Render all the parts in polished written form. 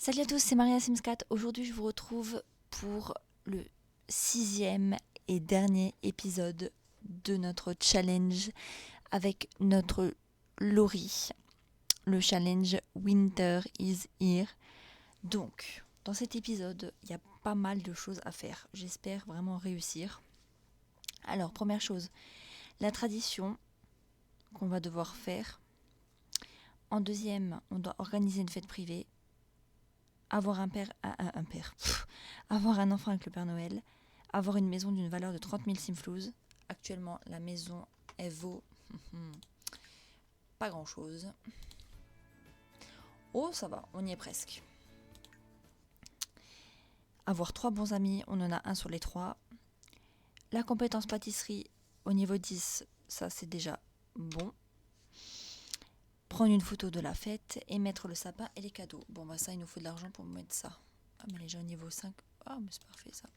Salut à tous, c'est Maria Sims 4. Aujourd'hui, je vous retrouve pour le 6e et dernier épisode de notre challenge avec notre Laurie, le challenge Winter is Here. Donc, dans cet épisode, il y a pas mal de choses à faire. J'espère vraiment réussir. Alors, première chose, la tradition qu'on va devoir faire. En deuxième, on doit organiser une fête privée. Avoir avoir un enfant avec le Père Noël, avoir une maison d'une valeur de 30 000 simflouz. Actuellement, la maison, elle vaut pas grand-chose. Oh, ça va, on y est presque. Avoir 3 bons amis, on en a un sur les 3. La compétence pâtisserie, au niveau 10, ça c'est déjà bon. Prendre une photo de la fête et mettre le sapin et les cadeaux. Bon, bah ça, il nous faut de l'argent pour mettre ça. Ah, mais déjà au niveau 5. Ah, mais c'est parfait ça.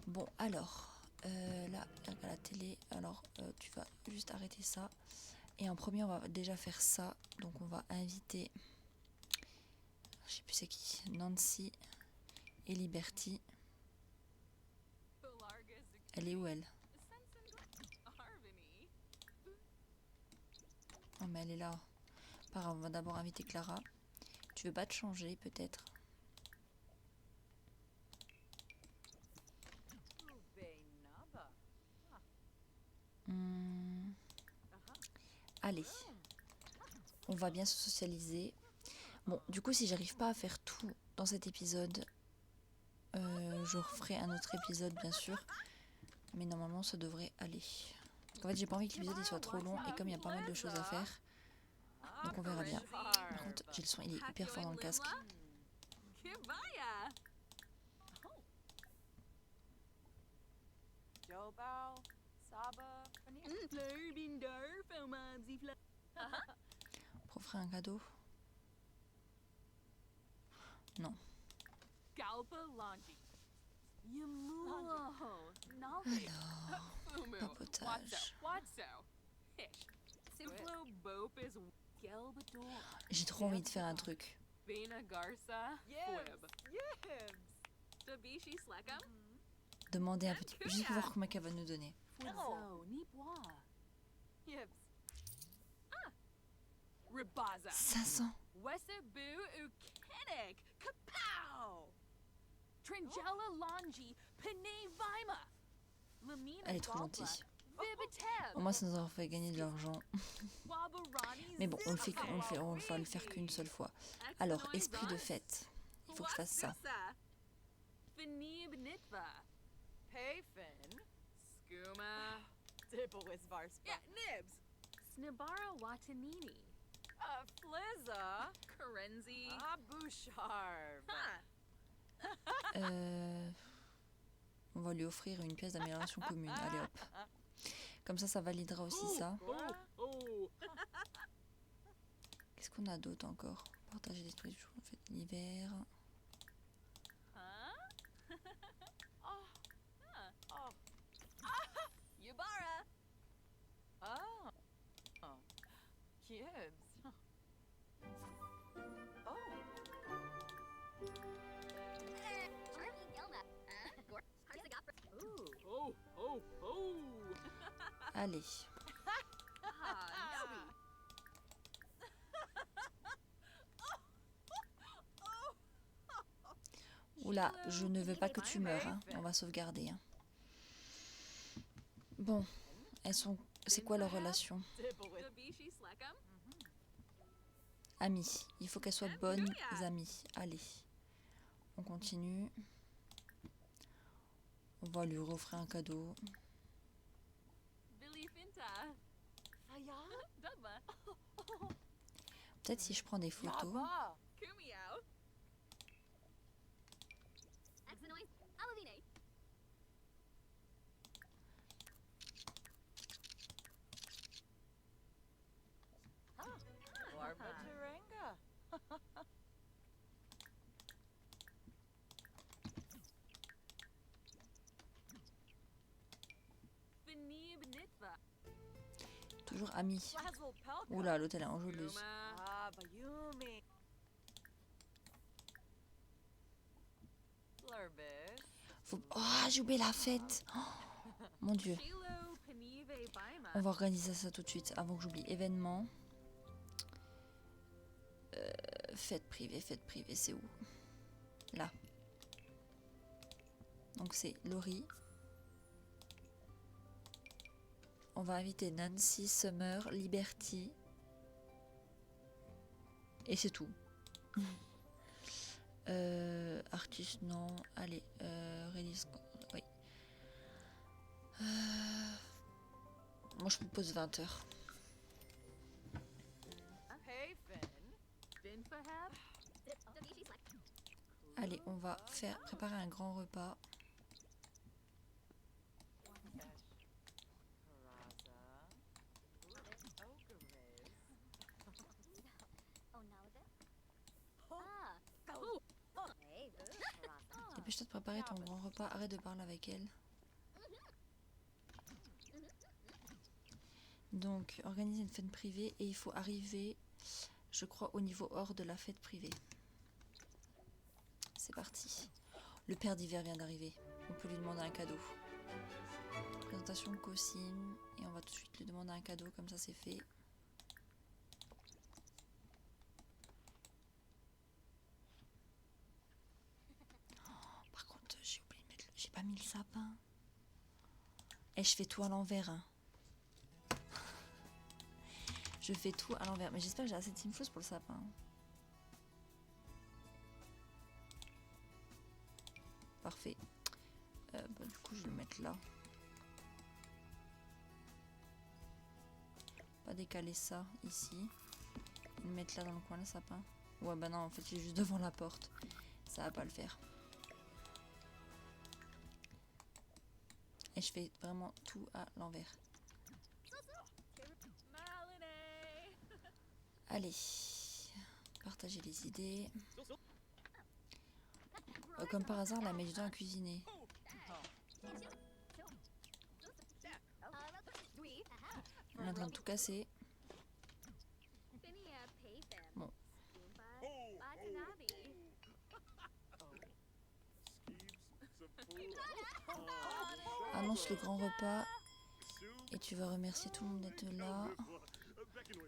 Bon, alors, là, à la télé, alors tu vas juste arrêter ça. Et en premier, on va déjà faire ça. Donc, on va inviter, je sais plus c'est qui, Nancy et Liberty. Elle est où, elle? Oh, mais elle est là. Pas grave, on va d'abord inviter Clara. Tu veux pas te changer, peut-être? Allez, on va bien se socialiser. Bon, du coup, si j'arrive pas à faire tout dans cet épisode, je referai un autre épisode, bien sûr. Mais normalement, ça devrait aller. En fait, j'ai pas envie que l'épisode soit trop long. Et comme il y a pas mal de choses à faire, donc on verra bien. Par contre, j'ai le son, il est hyper fort dans le casque. Pour offrir un cadeau? Non. Alors, papotage. J'ai trop envie de faire un truc. Demander un petit peu, juste pour voir comment elle va nous donner. 500. Elle est trop gentille. Au moins, ça nous aura fait gagner de l'argent. Mais bon, on va le faire qu'une seule fois. Alors, esprit de fête. Il faut que je fasse ça. On va lui offrir une pièce d'amélioration commune. Allez hop. Comme ça validera aussi ça. Qu'est-ce qu'on a d'autre encore? Partager des trucs en fait l'hiver. Allez. Oula, je ne veux pas que tu meurs, hein. On va sauvegarder. Hein. Bon, elles sont... C'est quoi leur relation? Amies. Il faut qu'elles soient bonnes amies. Allez. On continue. On va lui offrir un cadeau. Peut-être si je prends des photos. Toujours amis. Oula, l'hôtel est enjôleuse. Oh, j'ai oublié la fête. Oh, mon Dieu. On va organiser ça tout de suite avant que j'oublie. Événement. Fête privée, c'est où? Là. Donc c'est Laurie. On va inviter Nancy, Summer, Liberty. Et c'est tout. Artiste, non. Allez, release. Oui. Moi je propose 20 h. Allez, on va préparer un grand repas. Dépêche-toi de préparer ton grand repas. Arrête de parler avec elle. Donc, organiser une fête privée et il faut arriver, je crois, au niveau hors de la fête privée. C'est parti. Le père d'hiver vient d'arriver. On peut lui demander un cadeau. Présentation de Cosine. Et on va tout de suite lui demander un cadeau, comme ça c'est fait. Oh, par contre, j'ai oublié de mettre j'ai pas mis le sapin. Et je fais tout à l'envers. Hein. Je fais tout à l'envers. Mais j'espère que j'ai assez de Simfloss pour le sapin. Parfait. Du coup, je vais le mettre là. Pas décaler ça ici. Et le mettre là dans le coin, le sapin. Ouais, bah non, en fait, il est juste devant la porte. Ça va pas le faire. Et je fais vraiment tout à l'envers. Allez. Partager les idées. Comme par hasard, la met du temps à cuisiner. On est en train de tout casser. Bon. Annonce le grand repas. Et tu vas remercier tout le monde d'être là.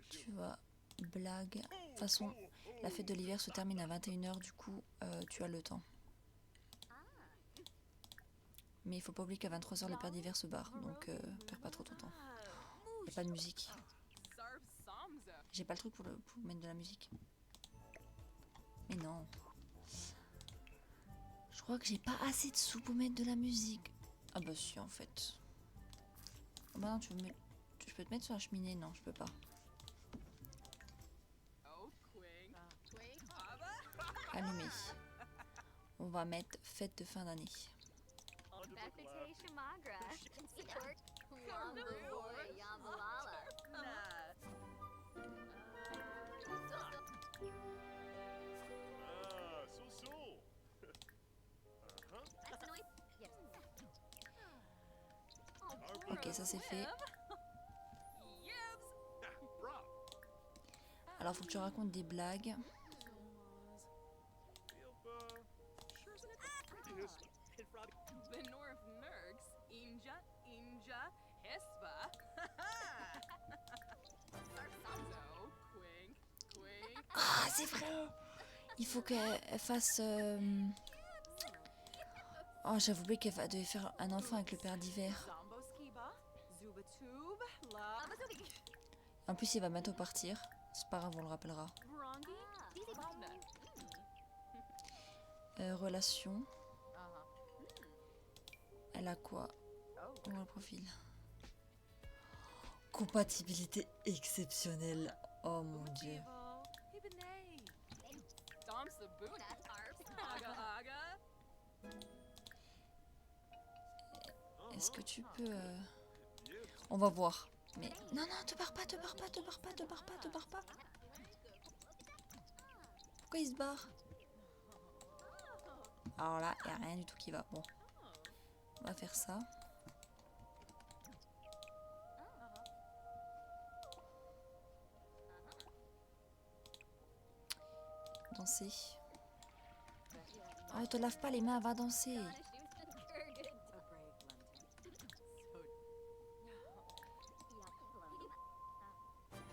Tu vas blague. De toute façon, la fête de l'hiver se termine à 21 h. Du coup, tu as le temps. Mais il faut pas oublier qu'à 23 h, le père d'hiver se barre. Donc, perds pas trop ton temps. Il n'y a pas de musique. J'ai pas le truc pour mettre de la musique. Mais non. Je crois que j'ai pas assez de sous pour mettre de la musique. Ah bah si, en fait. Ah bah non, je peux te mettre sur la cheminée? Non, je peux pas. Allumé. On va mettre fête de fin d'année. Ok, ça c'est fait. Alors faut que tu racontes des blagues. Ah, c'est vrai! Il faut qu'elle fasse... Oh, j'avais oublié qu'elle devait faire un enfant avec le père d'hiver. En plus, il va bientôt partir. C'est pas grave, on le rappellera. Relation. Elle a quoi? On voit le profil. Compatibilité exceptionnelle. Oh mon dieu. Est-ce que tu peux... On va voir. Mais non, non, te barre pas, te barre pas, te barre pas, te barre pas, te barre pas. Pourquoi il se barre? Alors là, il n'y a rien du tout qui va. Bon. On va faire ça. Danser. Oh, te lave pas les mains, va danser.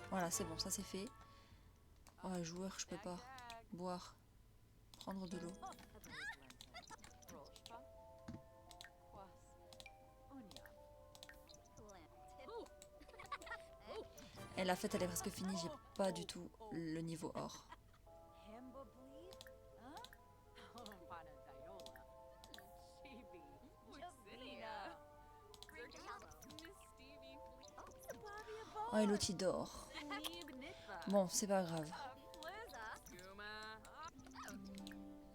Voilà, c'est bon, ça c'est fait. Oh, joueur, je peux pas. Boire. Prendre de l'eau. Et la fête, elle est presque finie. J'ai pas du tout le niveau or. Oh, et l'autre il dort. Bon, c'est pas grave.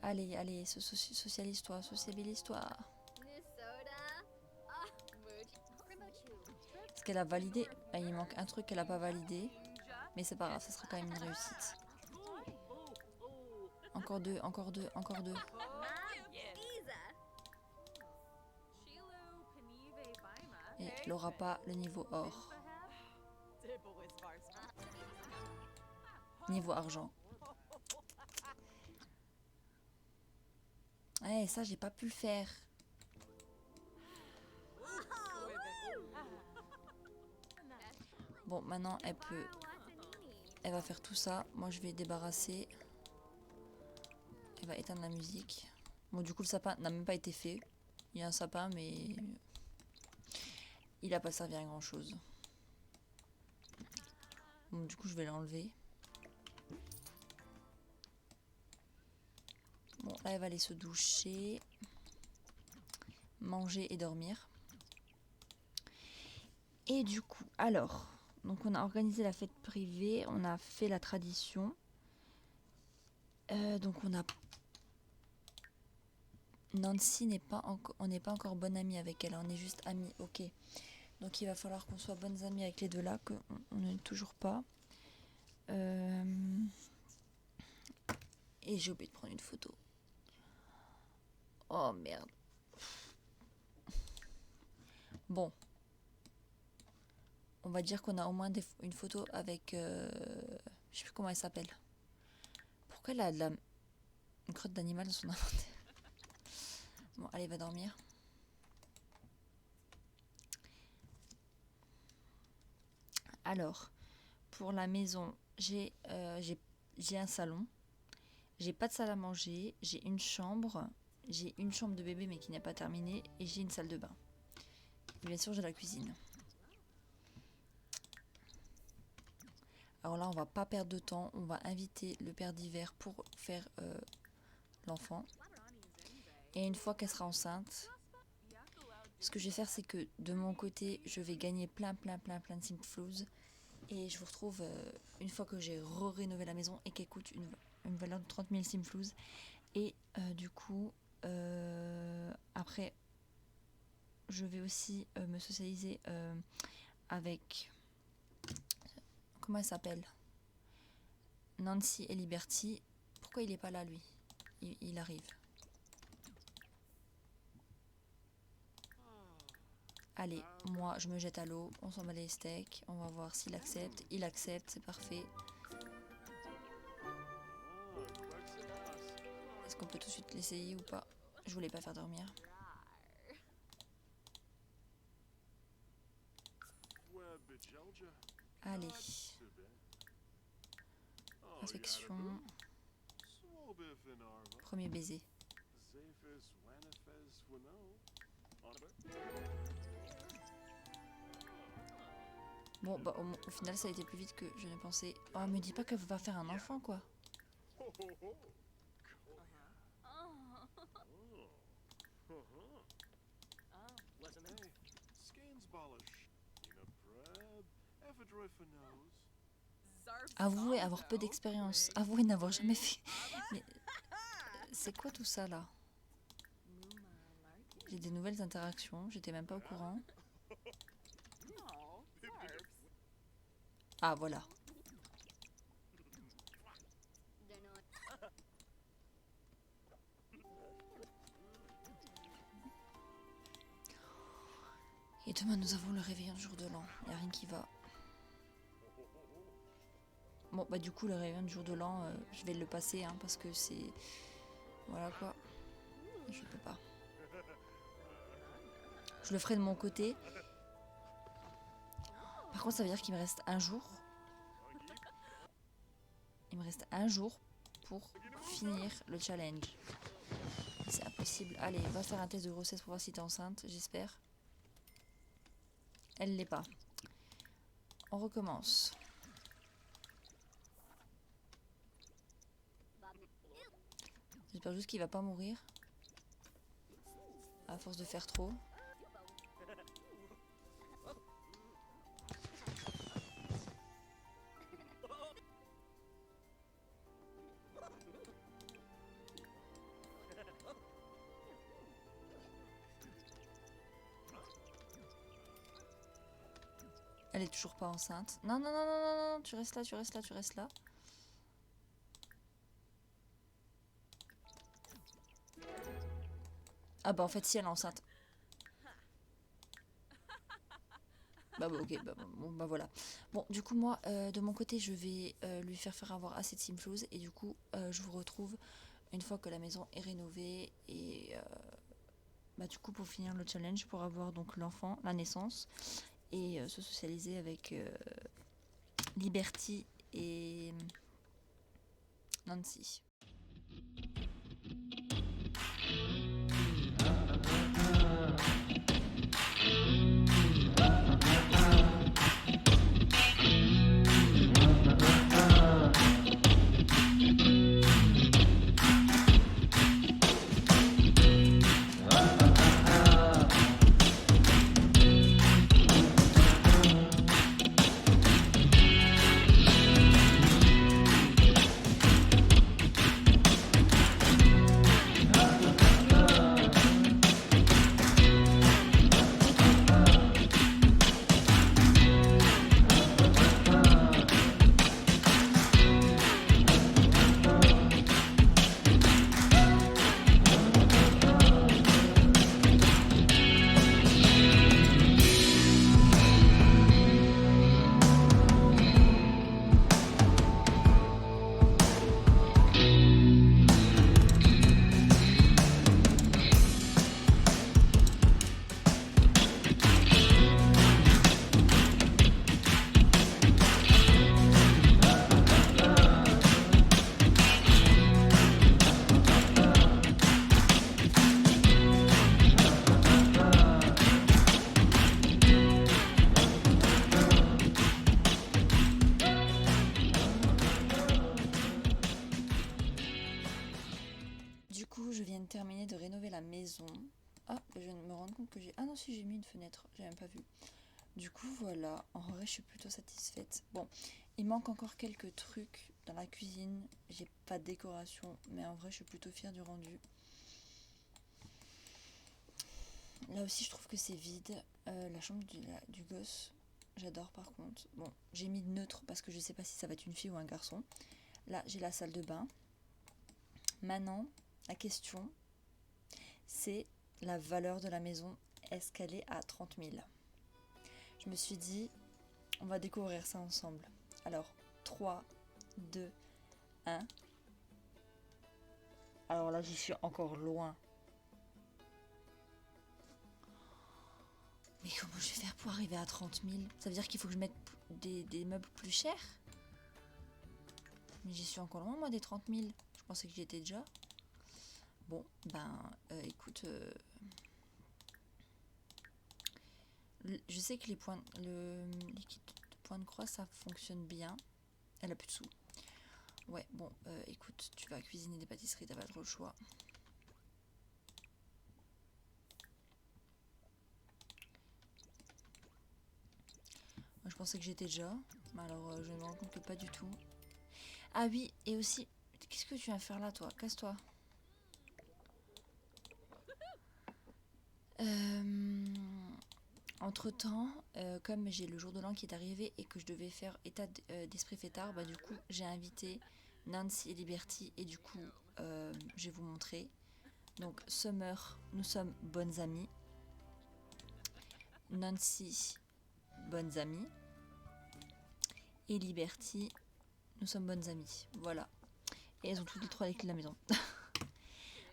Allez, allez, socialise-toi, sociabilise-toi. Est-ce qu'elle a validé? Ah, il manque un truc qu'elle a pas validé. Mais c'est pas grave, ça sera quand même une réussite. Encore deux, encore deux, encore deux. Et elle aura pas le niveau or. Niveau argent. Eh, ça, j'ai pas pu le faire. Bon, maintenant, elle peut... Elle va faire tout ça. Moi, je vais débarrasser. Elle va éteindre la musique. Bon, du coup, le sapin n'a même pas été fait. Il y a un sapin, mais... il a pas servi à grand chose. Bon, du coup, je vais l'enlever. Bon, là, elle va aller se doucher. Manger et dormir. Et du coup, alors... Donc, on a organisé la fête privée. On a fait la tradition. Donc, on a... Nancy n'est pas encore... On n'est pas encore bonne amie avec elle. On est juste amis, ok. Donc, il va falloir qu'on soit bonnes amies avec les deux là, qu'on n'est toujours pas. Et j'ai oublié de prendre une photo. Oh merde. Bon. On va dire qu'on a au moins une photo avec... je sais plus comment elle s'appelle. Pourquoi elle a une crotte d'animal dans son inventaire? Bon, allez, va dormir. Alors, pour la maison, j'ai un salon. J'ai pas de salle à manger. J'ai une chambre. J'ai une chambre de bébé mais qui n'est pas terminée. Et j'ai une salle de bain. Et bien sûr, j'ai la cuisine. Alors là, on va pas perdre de temps. On va inviter le père d'hiver pour faire l'enfant. Et une fois qu'elle sera enceinte, ce que je vais faire, c'est que de mon côté, je vais gagner plein de Simflouz. Et je vous retrouve une fois que j'ai rénové la maison et qu'elle coûte une valeur de 30 000 Simflouz. Et du coup, après, je vais aussi me socialiser avec... Comment elle s'appelle? Nancy et Liberty. Pourquoi il est pas là, lui? Il arrive. Allez, moi, je me jette à l'eau. On s'en bat les steaks. On va voir s'il accepte. Il accepte, c'est parfait. Est-ce qu'on peut tout de suite l'essayer ou pas? Je voulais pas faire dormir. Allez. Affection. Premier baiser. Bon, bah au final, ça a été plus vite que je ne pensais. Oh, me dis pas qu'elle va faire un enfant, quoi. Avouez avoir peu d'expérience. Avouez n'avoir jamais fait. Mais c'est quoi tout ça là? J'ai des nouvelles interactions. J'étais même pas au courant. Ah voilà. Et demain nous avons le réveillon du jour de l'an. Il n'y a rien qui va. Bon bah du coup le réveillon du jour de l'an, je vais le passer hein, parce que c'est... Voilà quoi. Je peux pas. Je le ferai de mon côté. Par contre, ça veut dire qu'il me reste un jour. Il me reste un jour pour finir le challenge. C'est impossible. Allez, va faire un test de grossesse pour voir si t'es enceinte, j'espère. Elle l'est pas. On recommence. J'espère juste qu'il va pas mourir. À force de faire trop. Elle est toujours pas enceinte. Non, non, non, non, non, non, tu restes là, tu restes là, tu restes là. Ah bah en fait si elle est enceinte. Bah, ok, bah voilà. Bon, du coup moi, de mon côté, je vais lui faire avoir assez de choses. Et du coup, je vous retrouve une fois que la maison est rénovée. Et bah du coup, pour finir le challenge, pour avoir donc l'enfant, la naissance. Et se socialiser avec Liberty et Nancy. Du coup, je viens de terminer de rénover la maison. Ah, je viens de me rendre compte que j'ai... Ah non, si j'ai mis une fenêtre, j'ai même pas vu. Du coup, voilà, en vrai, je suis plutôt satisfaite. Bon, il manque encore quelques trucs dans la cuisine. J'ai pas de décoration, mais en vrai, je suis plutôt fière du rendu. Là aussi, je trouve que c'est vide. La chambre du gosse, j'adore par contre. Bon, j'ai mis de neutre parce que je sais pas si ça va être une fille ou un garçon. Là, j'ai la salle de bain. Maintenant, la question, c'est la valeur de la maison. Est-ce qu'elle est à 30 000 ? Je me suis dit, on va découvrir ça ensemble. Alors, 3, 2, 1. Alors là, j'y suis encore loin. Mais comment je vais faire pour arriver à 30 000 ? Ça veut dire qu'il faut que je mette des meubles plus chers ? Mais j'y suis encore loin, moi, des 30 000. Je pensais que j'y étais déjà. Bon, écoute... je sais que le liquide de point de croix, ça fonctionne bien. Elle a plus de sous. Ouais, bon, écoute, tu vas cuisiner des pâtisseries, t'as pas trop le choix. Moi, je pensais que j'étais déjà, mais alors je me rends compte que pas du tout. Ah oui, et aussi, qu'est-ce que tu viens faire là, toi ? Casse-toi. Entre-temps, comme j'ai le jour de l'an qui est arrivé et que je devais faire état d'esprit fêtard, bah du coup, j'ai invité Nancy et Liberty et du coup, je vais vous montrer. Donc, Summer, nous sommes bonnes amies. Nancy, bonnes amies. Et Liberty, nous sommes bonnes amies. Voilà. Et elles ont toutes les trois les clés de la maison.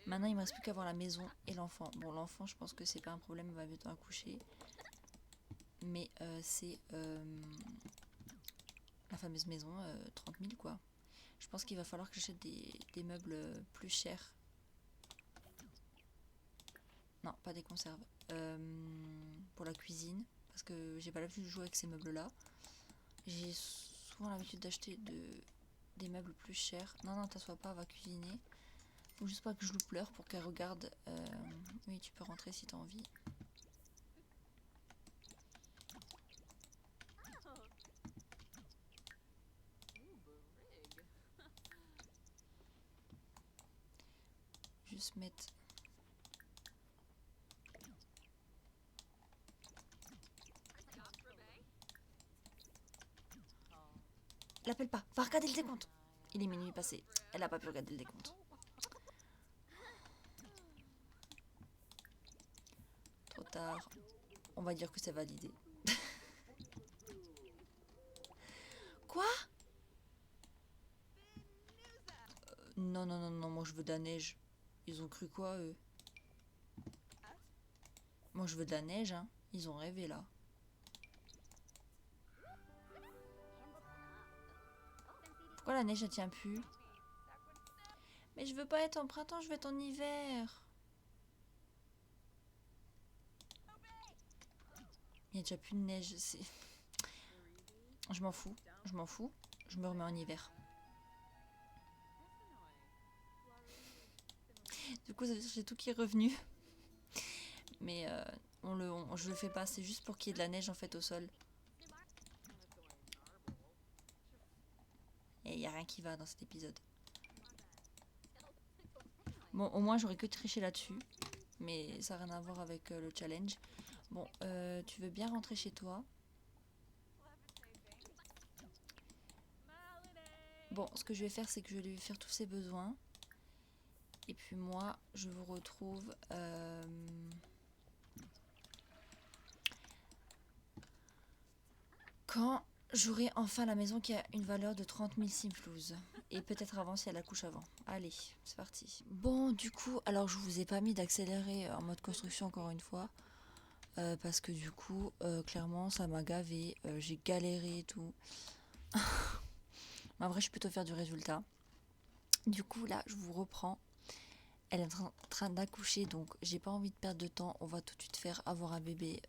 Maintenant, il me reste plus qu'à voir la maison et l'enfant. Bon, l'enfant, je pense que c'est pas un problème, il va bientôt accoucher. Mais c'est la fameuse maison, 30 000 quoi. Je pense qu'il va falloir que j'achète des meubles plus chers. Non, pas des conserves. Pour la cuisine, parce que j'ai pas l'habitude de jouer avec ces meubles-là. J'ai souvent l'habitude d'acheter des meubles plus chers. Non, t'assois pas, va cuisiner. Faut juste pas que je loupe l'heure pour qu'elle regarde. Oui, tu peux rentrer si t'as envie. Juste mettre... L'appelle pas, va regarder le décompte. Il est minuit passé, elle a pas pu regarder le décompte. Trop tard. On va dire que c'est validé. Quoi? Non, moi je veux de la neige. Ils ont cru quoi, eux? Moi je veux de la neige, hein. Ils ont rêvé, là. Pourquoi la neige, elle tient plus? Mais je veux pas être en printemps, je veux être en hiver. Il y a déjà plus de neige, c'est... Je m'en fous, je me remets en hiver. Du coup, ça veut dire que j'ai tout qui est revenu. Mais je le fais pas, c'est juste pour qu'il y ait de la neige en fait au sol. Et il n'y a rien qui va dans cet épisode. Bon, au moins j'aurais que triché là-dessus. Mais ça n'a rien à voir avec le challenge. Bon, tu veux bien rentrer chez toi? Bon, ce que je vais faire, c'est que je vais lui faire tous ses besoins. Et puis moi, je vous retrouve... quand j'aurai enfin la maison qui a une valeur de 30 000 simflouz. Et peut-être avant si elle accouche avant. Allez, c'est parti. Bon, du coup, alors je vous ai pas mis d'accélérer en mode construction encore une fois. Parce que du coup, clairement, ça m'a gavé. J'ai galéré et tout. Mais en vrai, je suis plutôt fière du résultat. Du coup, là, je vous reprends. Elle est en train d'accoucher, donc j'ai pas envie de perdre de temps. On va tout de suite faire avoir un bébé.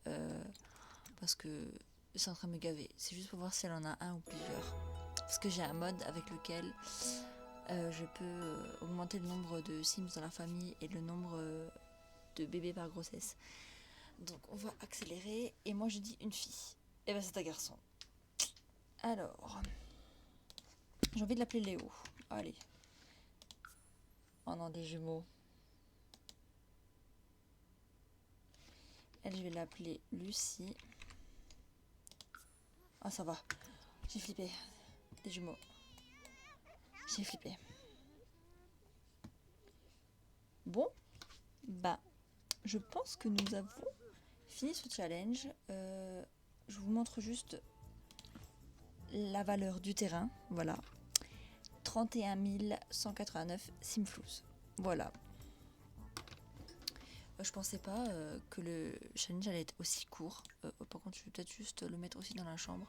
Parce que c'est en train de me gaver. C'est juste pour voir si elle en a un ou plusieurs. Parce que j'ai un mode avec lequel je peux augmenter le nombre de Sims dans la famille et le nombre de bébés par grossesse. Donc on va accélérer. Et moi je dis une fille. Et ben c'est un garçon. Alors, j'ai envie de l'appeler Léo. Allez. Oh non, des jumeaux. Elle, je vais l'appeler Lucie. Ah, ça va. J'ai flippé. Des jumeaux. J'ai flippé. Bon. Bah, je pense que nous avons fini ce challenge. Je vous montre juste la valeur du terrain. Voilà. 31 189 simflouz. Voilà. Je pensais pas que le challenge allait être aussi court. Par contre, je vais peut-être juste le mettre aussi dans la chambre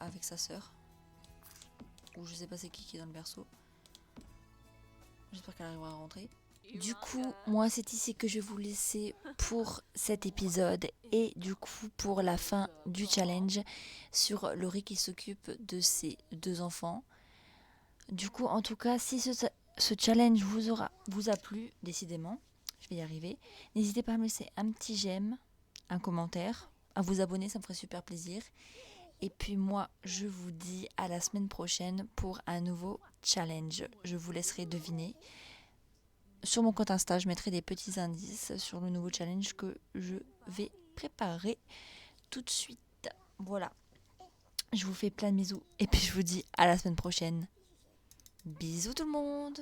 avec sa sœur. Ou je sais pas c'est qui est dans le berceau. J'espère qu'elle arrivera à rentrer. Du coup, moi c'est ici que je vais vous laisser pour cet épisode et du coup pour la fin du challenge sur Laurie qui s'occupe de ses deux enfants. Du coup, en tout cas, si ce challenge vous a plu, décidément, je vais y arriver. N'hésitez pas à me laisser un petit j'aime, un commentaire, à vous abonner, ça me ferait super plaisir. Et puis moi, je vous dis à la semaine prochaine pour un nouveau challenge. Je vous laisserai deviner. Sur mon compte Insta, je mettrai des petits indices sur le nouveau challenge que je vais préparer tout de suite. Voilà. Je vous fais plein de bisous et puis je vous dis à la semaine prochaine. Bisous tout le monde!